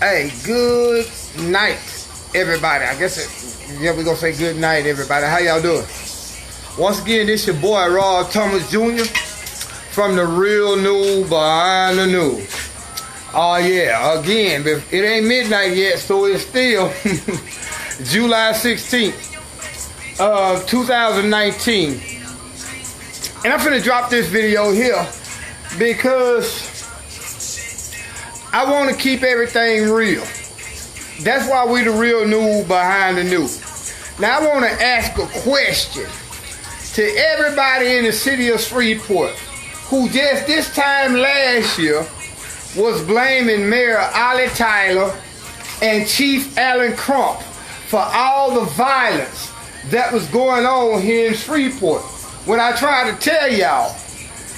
Hey, good night, everybody. I guess, we're going to say good night, everybody. How y'all doing? Once again, this your boy, Rob Thomas Jr. from the Real News Behind the News. Oh, yeah, again, it ain't midnight yet, so it's still July 16th of 2019. And I'm finna drop this video here because I want to keep everything real. That's why we the Real News Behind the News. Now I want to ask a question to everybody in the city of Shreveport who just this time last year was blaming Mayor Ollie Tyler and Chief Alan Crump for all the violence that was going on here in Shreveport. When I tried to tell y'all,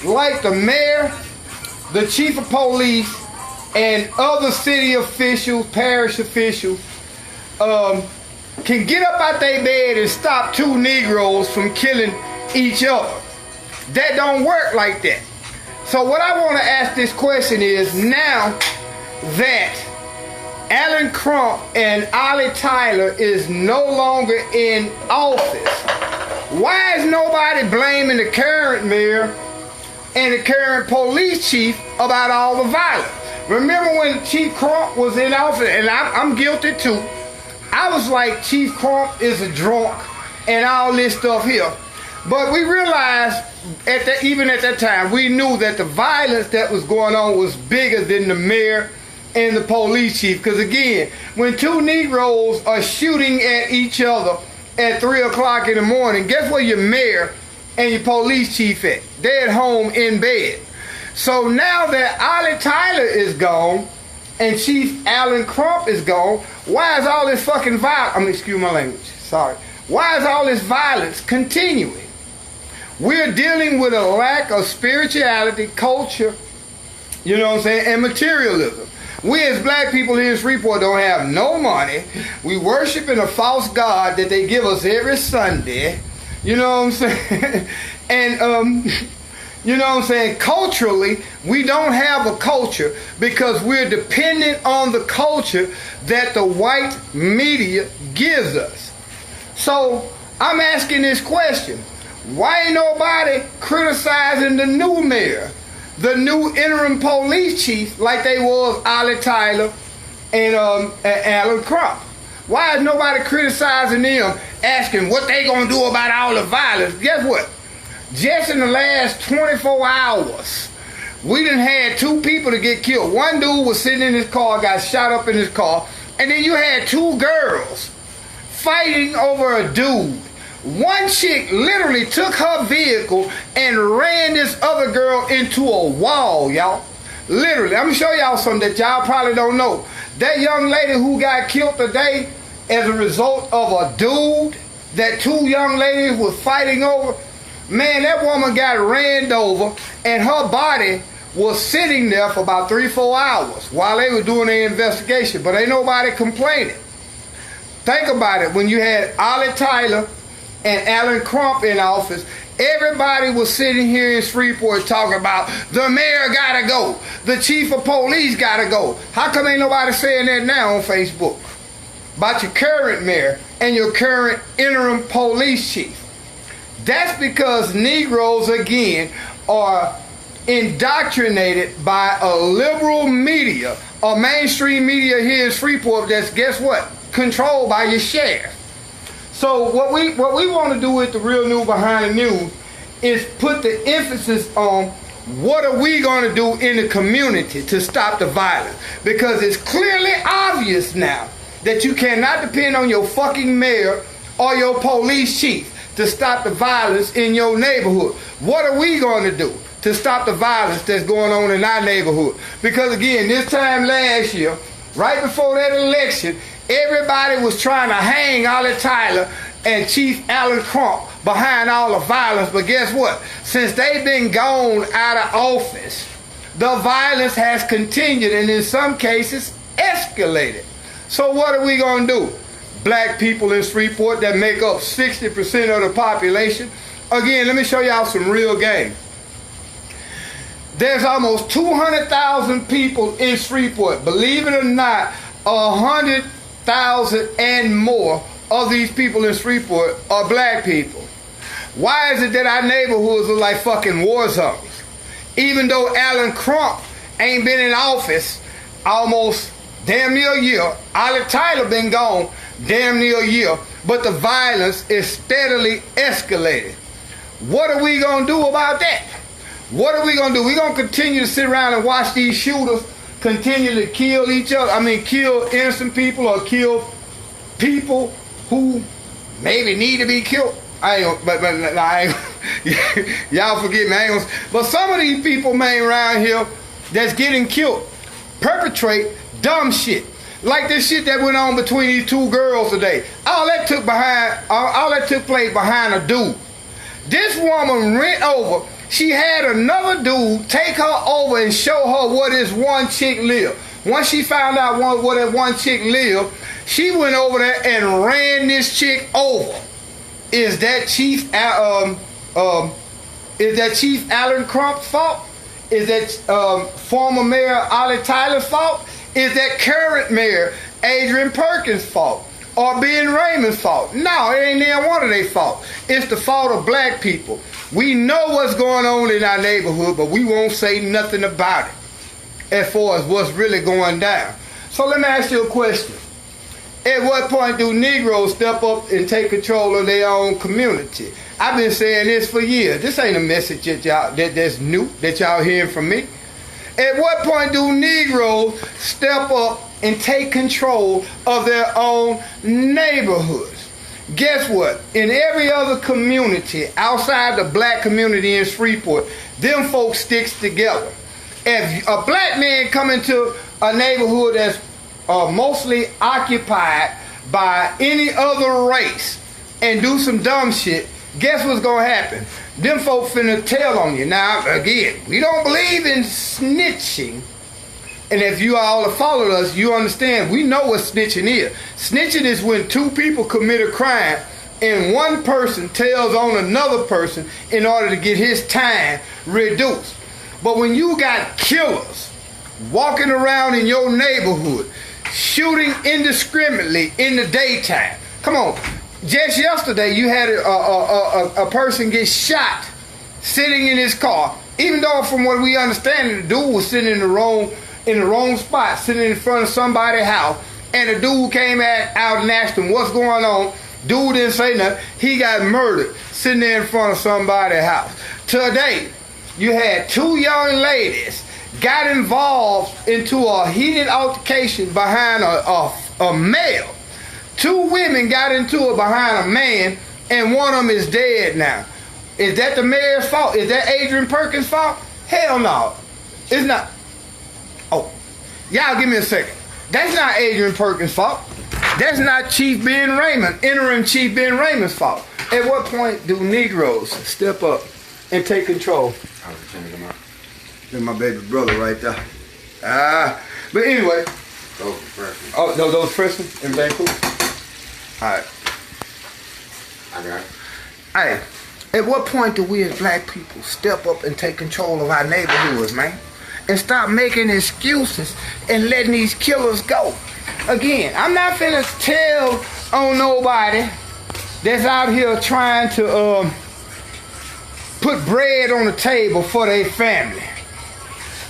like the mayor, the chief of police, and other city officials, parish officials, can get up out their bed and stop two Negroes from killing each other. That don't work like that. So what I want to ask this question is, now that Alan Crump and Ollie Tyler is no longer in office, why is nobody blaming the current mayor and the current police chief about all the violence? Remember when Chief Crump was in office, and I'm guilty too. I was like, Chief Crump is a drunk and all this stuff here. But we realized, even at that time, we knew that the violence that was going on was bigger than the mayor and the police chief. Because again, when two Negroes are shooting at each other at 3 o'clock in the morning, guess where your mayor and your police chief at? They're at home in bed. So now that Ollie Tyler is gone and Chief Alan Crump is gone, why is all this fucking violence, excuse my language, sorry. Why is all this violence continuing? We're dealing with a lack of spirituality, culture, you know what I'm saying, and materialism. We as black people here in Shreveport don't have no money. We worshiping a false god that they give us every Sunday. You know what I'm saying? And, you know what I'm saying? Culturally, we don't have a culture because we're dependent on the culture that the white media gives us. So I'm asking this question. Why ain't nobody criticizing the new mayor, the new interim police chief, like they was Ollie Tyler and Alan Crump? Why is nobody criticizing them, asking what they gonna do about all the violence? Guess what? Just in the last 24 hours, we done had two people to get killed. One dude was sitting in his car, got shot up in his car, and then you had two girls fighting over a dude. One chick literally took her vehicle and ran this other girl into a wall, y'all. Literally. I'm gonna show y'all something that y'all probably don't know. That young lady who got killed today as a result of a dude that two young ladies was fighting over, man, that woman got ran over and her body was sitting there for about 3-4 hours while they were doing their investigation, but ain't nobody complaining. Think about it. When you had Ollie Tyler and Alan Crump in office, everybody was sitting here in Shreveport talking about the mayor gotta go, the chief of police gotta go. How come ain't nobody saying that now on Facebook about your current mayor and your current interim police chief? That's because Negroes, again, are indoctrinated by a liberal media, a mainstream media here in Shreveport that's, guess what, controlled by your sheriff. So what we want to do with the Real News Behind the News is put the emphasis on what are we going to do in the community to stop the violence. Because it's clearly obvious now that you cannot depend on your fucking mayor or your police chief to stop the violence in your neighborhood. What are we going to do to stop the violence that's going on in our neighborhood? Because again, this time last year, right before that election, everybody was trying to hang Ollie Tyler and Chief Alan Crump behind all the violence. But guess what? Since they've been gone out of office, the violence has continued and in some cases escalated. So what are we going to do? Black people in Shreveport that make up 60% of the population. Again, let me show y'all some real game. There's almost 200,000 people in Shreveport. Believe it or not, 100,000 and more of these people in Shreveport are black people. Why is it that our neighborhoods are like fucking war zones? Even though Alan Crump ain't been in office almost damn near a year, Ollie Tyler been gone damn near a year, but the violence is steadily escalating. What are we gonna do about that? What are we gonna do? We gonna continue to sit around and watch these shooters continue to kill each other? I mean, kill innocent people or kill people who maybe need to be killed? Y'all forgive me. But some of these people, man, around here that's getting killed perpetrate dumb shit. Like this shit that went on between these two girls today. All that took place behind a dude. This woman went over. She had another dude take her over and show her where this one chick lived. Once she found out where that one chick lived, she went over there and ran this chick over. Is that Chief Alan Crump's fault? Is that former Mayor Ollie Tyler's fault? Is that current Mayor Adrian Perkins' fault? Or Ben Raymond's fault? No, it ain't near one of their fault. It's the fault of black people. We know what's going on in our neighborhood, but we won't say nothing about it as far as what's really going down. So let me ask you a question. At what point do Negroes step up and take control of their own community? I've been saying this for years. This ain't a message that's new that y'all hearing from me. At what point do Negroes step up and take control of their own neighborhoods? Guess what? In every other community outside the black community in Shreveport, them folks sticks together. If a black man come into a neighborhood that's mostly occupied by any other race and do some dumb shit, guess what's gonna happen? Them folks finna tell on you. Now, again, we don't believe in snitching. And if you all have followed us, you understand, we know what snitching is. Snitching is when two people commit a crime and one person tells on another person in order to get his time reduced. But when you got killers walking around in your neighborhood, shooting indiscriminately in the daytime. Come on. Just yesterday, you had a person get shot sitting in his car. Even though, from what we understand, the dude was sitting in the wrong spot, sitting in front of somebody's house, and the dude came out and asked him, "What's going on?" Dude didn't say nothing. He got murdered sitting there in front of somebody's house. Today, you had two young ladies got involved into a heated altercation behind a male. Two women got into it behind a man, and one of them is dead now. Is that the mayor's fault? Is that Adrian Perkins' fault? Hell no. It's not. Oh, y'all give me a second. That's not Adrian Perkins' fault. That's not Chief Ben Raymond, interim Chief Ben Raymond's fault. At what point do Negroes step up and take control? That's my baby brother right there. But anyway. Those freshmen. Oh, those freshmen in Vancouver? Alright. I got it. Hey, at what point do we as black people step up and take control of our neighborhoods, man? And stop making excuses and letting these killers go? Again, I'm not finna tell on nobody that's out here trying to put bread on the table for their family.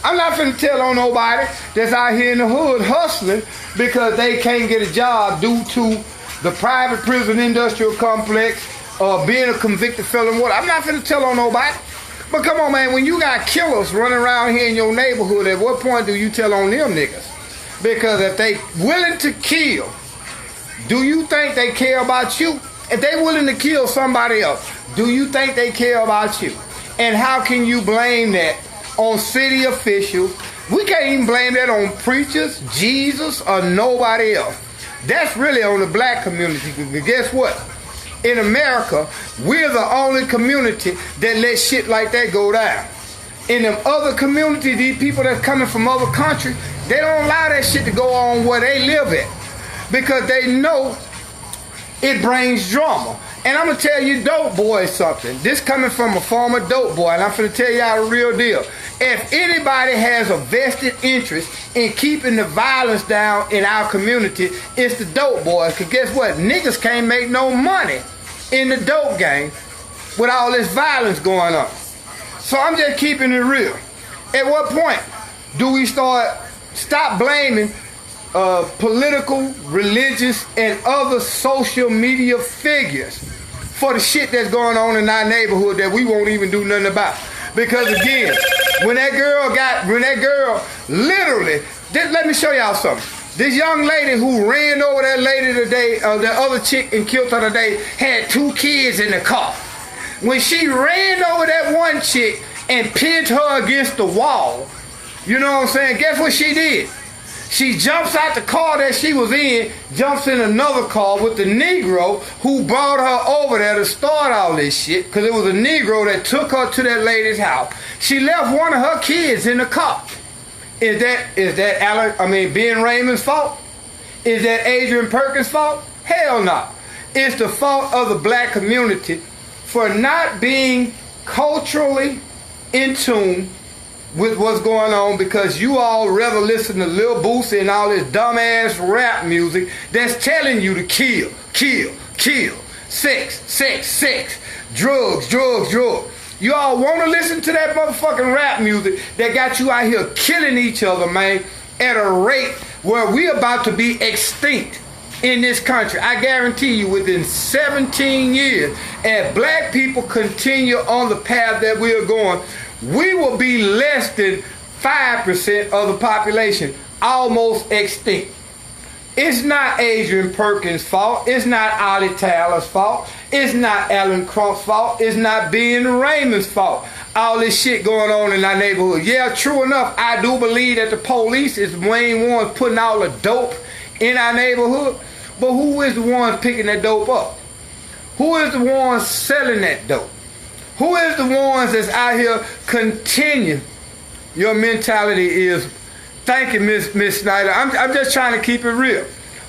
I'm not finna tell on nobody that's out here in the hood hustling because they can't get a job due to the private prison industrial complex or being a convicted felon. I'm not finna tell on nobody. But come on, man, when you got killers running around here in your neighborhood, at what point do you tell on them niggas? Because if they willing to kill, do you think they care about you? If they willing to kill somebody else, do you think they care about you? And how can you blame that on city officials? We can't even blame that on preachers, Jesus, or nobody else. That's really on the black community. Because guess what? In America, we're the only community that lets shit like that go down. In them other communities, these people that's coming from other countries, they don't allow that shit to go on where they live at. Because they know it brings drama. And I'm going to tell you dope boys something. This coming from a former dope boy, and I'm going to tell y'all the real deal. If anybody has a vested interest in keeping the violence down in our community is the dope boys. Because guess what? Niggas can't make no money in the dope game with all this violence going on. So I'm just keeping it real. At what point do we stop blaming political, religious, and other social media figures for the shit that's going on in our neighborhood that we won't even do nothing about? Because again, when that girl literally, let me show y'all something. This young lady who ran over that lady today, the other chick and killed her today, had 2 kids in the car. When she ran over that one chick and pinned her against the wall, you know what I'm saying? Guess what she did? She jumps out the car that she was in, jumps in another car with the Negro who brought her over there to start all this shit, because it was a Negro that took her to that lady's house. She left one of her kids in the car. Is that Ben Raymond's fault? Is that Adrian Perkins' fault? Hell no. It's the fault of the black community for not being culturally in tune with what's going on, because you all rather listen to Lil Boosie and all this dumbass rap music that's telling you to kill, kill, kill, sex, drugs. You all want to listen to that motherfucking rap music that got you out here killing each other, man, at a rate where we about to be extinct in this country. I guarantee you within 17 years, as black people continue on the path that we are going, we will be less than 5% of the population, almost extinct. It's not Adrian Perkins' fault. It's not Ollie Tyler's fault. It's not Alan Crump's fault. It's not Ben Raymond's fault. All this shit going on in our neighborhood. Yeah, true enough, I do believe that the police is the main ones putting all the dope in our neighborhood. But who is the ones picking that dope up? Who is the ones selling that dope? Who is the ones that's out here continuing? Your mentality is, thank you, Miss Snyder. I'm just trying to keep it real.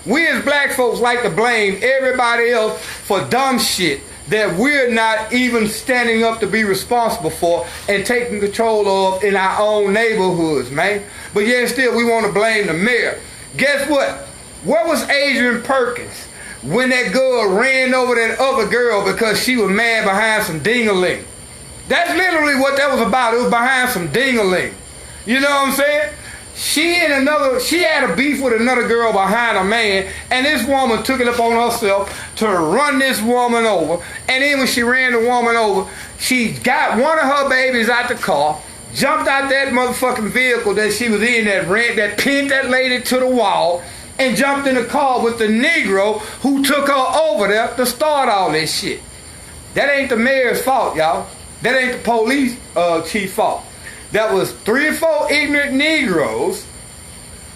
We as black folks like to blame everybody else for dumb shit that we're not even standing up to be responsible for and taking control of in our own neighborhoods, man. But yet still we want to blame the mayor. Guess what? Where was Adrian Perkins when that girl ran over that other girl because she was mad behind some ding-a-ling? That's literally what that was about. It was behind some ding-a-ling. You know what I'm saying? She had a beef with another girl behind a man, and this woman took it upon herself to run this woman over. And then when she ran the woman over, she got one of her babies out the car, jumped out that motherfucking vehicle that she was in that pinned that lady to the wall, and jumped in the car with the Negro who took her over there to start all this shit. That ain't the mayor's fault, y'all. That ain't the police chief's fault. That was 3 or 4 ignorant Negroes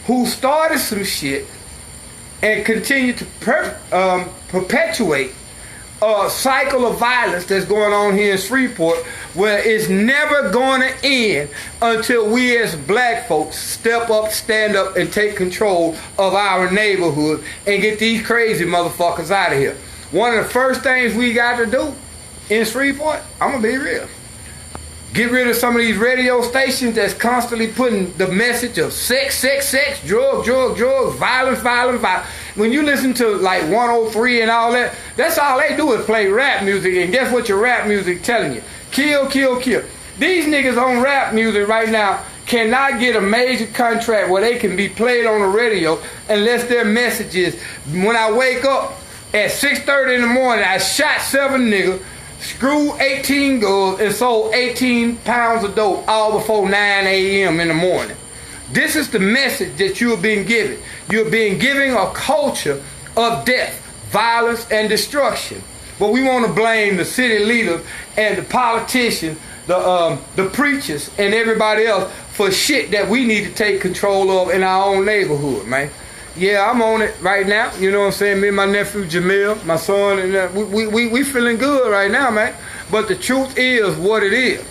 who started some shit and continued to perpetuate a cycle of violence that's going on here in Shreveport, where it's never going to end until we as black folks step up, stand up, and take control of our neighborhood and get these crazy motherfuckers out of here. One of the first things we got to do in Shreveport, I'm going to be real, get rid of some of these radio stations that's constantly putting the message of sex, drugs, violence. When you listen to like 103 and all that, that's all they do is play rap music. And guess what your rap music telling you? Kill, kill, kill. These niggas on rap music right now cannot get a major contract where they can be played on the radio unless their message is, when I wake up at 6:30 in the morning, I shot 7 niggas, screwed 18 girls, and sold 18 pounds of dope all before 9 a.m. in the morning. This is the message that you are being given. You're being given a culture of death, violence, and destruction. But we want to blame the city leaders and the politicians, the preachers, and everybody else for shit that we need to take control of in our own neighborhood, man. Yeah, I'm on it right now. You know what I'm saying? Me and my nephew Jamil, my son, and we feeling good right now, man. But the truth is what it is.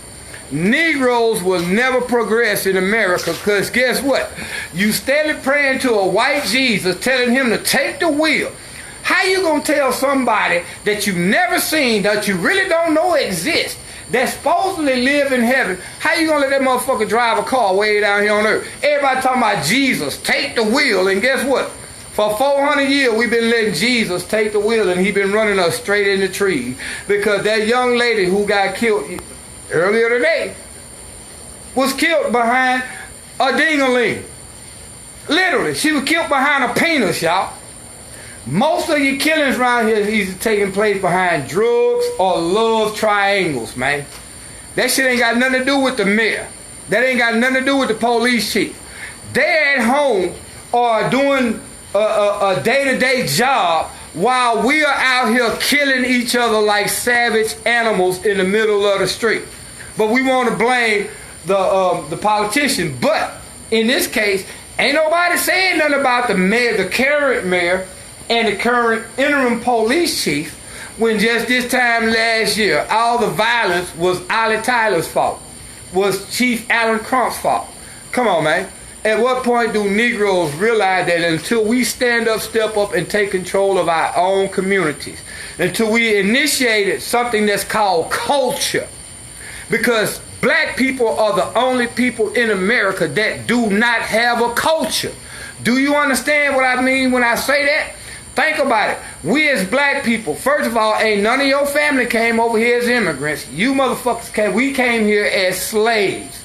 Negroes will never progress in America, because guess what? You steadily praying to a white Jesus, telling him to take the wheel. How you gonna tell somebody that you never seen, that you really don't know exists, that supposedly live in heaven, how you gonna let that motherfucker drive a car way down here on earth? Everybody talking about Jesus, take the wheel, and guess what? For 400 years, we've been letting Jesus take the wheel, and he been running us straight in the trees. Because that young lady who got killed earlier today was killed behind a ding-a-ling. Literally, she was killed behind a penis, y'all. Most of your killings around here is either taking place behind drugs or love triangles, man. That shit ain't got nothing to do with the mayor. That ain't got nothing to do with the police chief. They're at home or doing a day-to-day job while we are out here killing each other like savage animals in the middle of the street. But we want to blame the politician. But in this case, ain't nobody saying nothing about the mayor, the current mayor, and the current interim police chief, when just this time last year, all the violence was Ollie Tyler's fault, was Chief Alan Crump's fault. Come on, man. At what point do Negroes realize that until we stand up, step up, and take control of our own communities, until we initiated something that's called culture, because black people are the only people in America that do not have a culture. Do you understand what I mean when I say that? Think about it. We as black people, first of all, ain't none of your family came over here as immigrants. You motherfuckers came. We came here as slaves.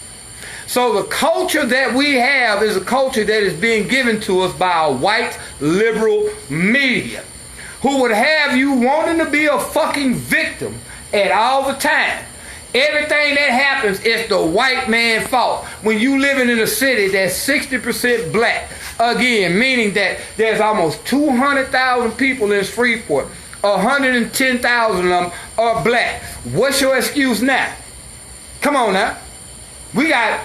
So the culture that we have is a culture that is being given to us by a white liberal media, who would have you wanting to be a fucking victim at all the time. Everything that happens is the white man's fault. When you living in a city that's 60% black, again, meaning that there's almost 200,000 people in Shreveport, 110,000 of them are black. What's your excuse now? Come on now. We got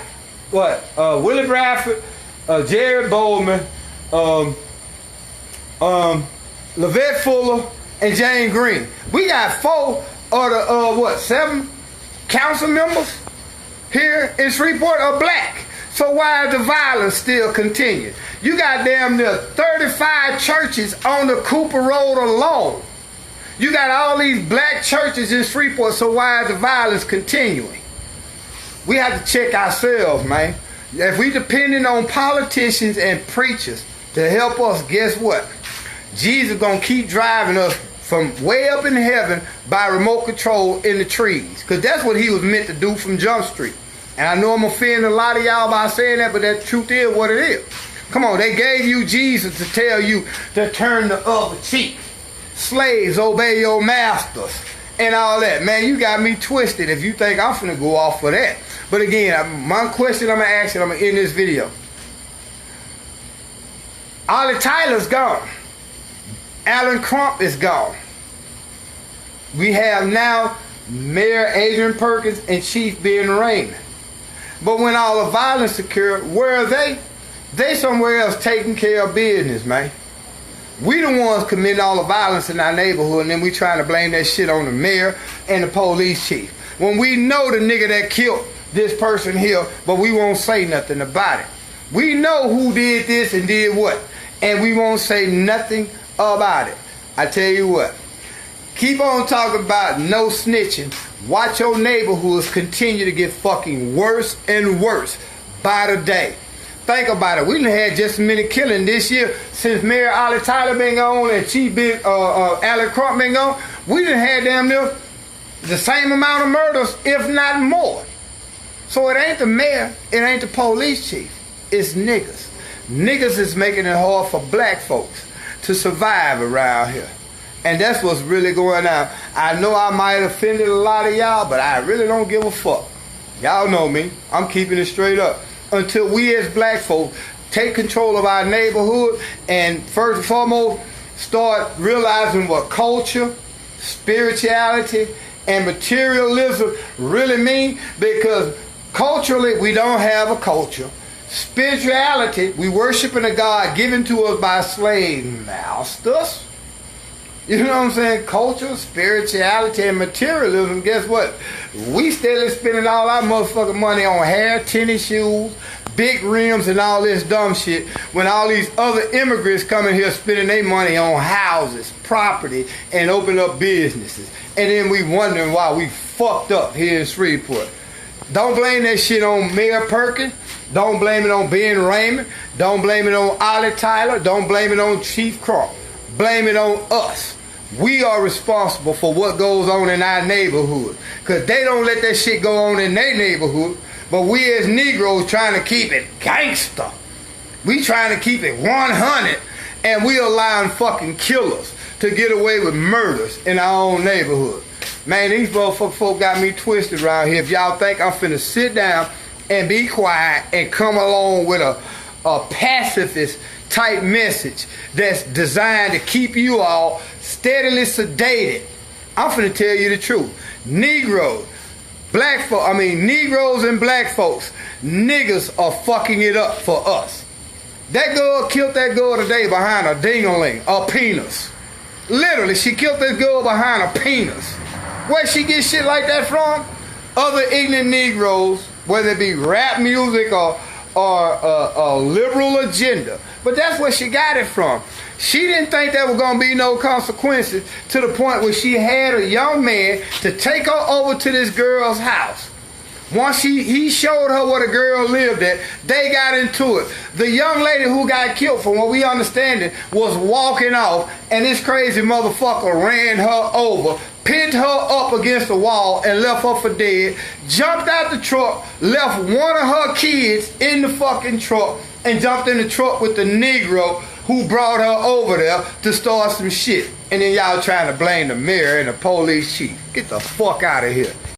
what? Willie Bradford, Jerry Bowman, Lavette Fuller, and Jane Green. We got 4 of the 7 council members here in Shreveport are black. So why is the violence still continuing? You got damn near 35 churches on the Cooper Road alone. You got all these black churches in Shreveport, so why is the violence continuing? We have to check ourselves, man. If we depending on politicians and preachers to help us, guess what? Jesus gonna keep driving us from way up in heaven by remote control in the trees. Because that's what he was meant to do from Jump Street. And I know I'm offending a lot of y'all by saying that, but that truth is what it is. Come on, they gave you Jesus to tell you to turn the other cheek. Slaves, obey your masters. And all that. Man, you got me twisted if you think I'm finna go off for that. But again, my question I'm going to ask you, I'm going to end this video. Ollie Tyler's gone. Alan Crump is gone. We have now Mayor Adrian Perkins and Chief Ben Raymond. But when all the violence occurred, where are they? They somewhere else taking care of business, man. We the ones committing all the violence in our neighborhood, and then we trying to blame that shit on the mayor and the police chief. When we know the nigga that killed this person here, but we won't say nothing about it. We know who did this and did what, and we won't say nothing about it. I tell you what, keep on talking about no snitching. Watch your neighborhoods continue to get fucking worse and worse by the day. Think about it. We done had just as many killings this year since Mayor Ollie Tyler been gone and Chief Alan Crump been gone. We done had damn near the same amount of murders, if not more. So it ain't the mayor, it ain't the police chief. It's niggas. Niggas is making it hard for black folks to survive around here. And that's what's really going on. I know I might have offended a lot of y'all, but I really don't give a fuck. Y'all know me. I'm keeping it straight up. Until we as black folks take control of our neighborhood and first and foremost start realizing what culture, spirituality, and materialism really mean. Because culturally, we don't have a culture. Spirituality, we worshiping a God given to us by slave masters. You know what I'm saying? Culture, spirituality, and materialism, guess what? We still spending all our motherfucking money on hair, tennis shoes, big rims and all this dumb shit, when all these other immigrants come in here spending their money on houses, property, and open up businesses. And then we wondering why we fucked up here in Shreveport. Don't blame that shit on Mayor Perkins. Don't blame it on Ben Raymond. Don't blame it on Ollie Tyler. Don't blame it on Chief Crump. Blame it on us. We are responsible for what goes on in our neighborhood. Because they don't let that shit go on in their neighborhood. But we as Negroes trying to keep it gangster. We trying to keep it 100. And we allowing fucking killers to get away with murders in our own neighborhood. Man, these motherfucking folk got me twisted around here. If y'all think I'm finna sit down and be quiet and come along with a pacifist type message that's designed to keep you all steadily sedated, I'm finna tell you the truth. Negroes, Negroes and black folks, niggas are fucking it up for us. That girl killed that girl today behind a ding-a-ling, a penis. Literally, she killed this girl behind a penis. Where she get shit like that from? Other ignorant Negroes, whether it be rap music or a liberal agenda. But that's where she got it from. She didn't think there was going to be no consequences, to the point where she had a young man to take her over to this girl's house. Once he showed her where the girl lived at, they got into it. The young lady who got killed, from what we understand it, was walking off, and this crazy motherfucker ran her over, pinned her up against the wall, and left her for dead, jumped out the truck, left one of her kids in the fucking truck, and jumped in the truck with the Negro who brought her over there to start some shit. And then y'all trying to blame the mayor and the police chief. Get the fuck out of here.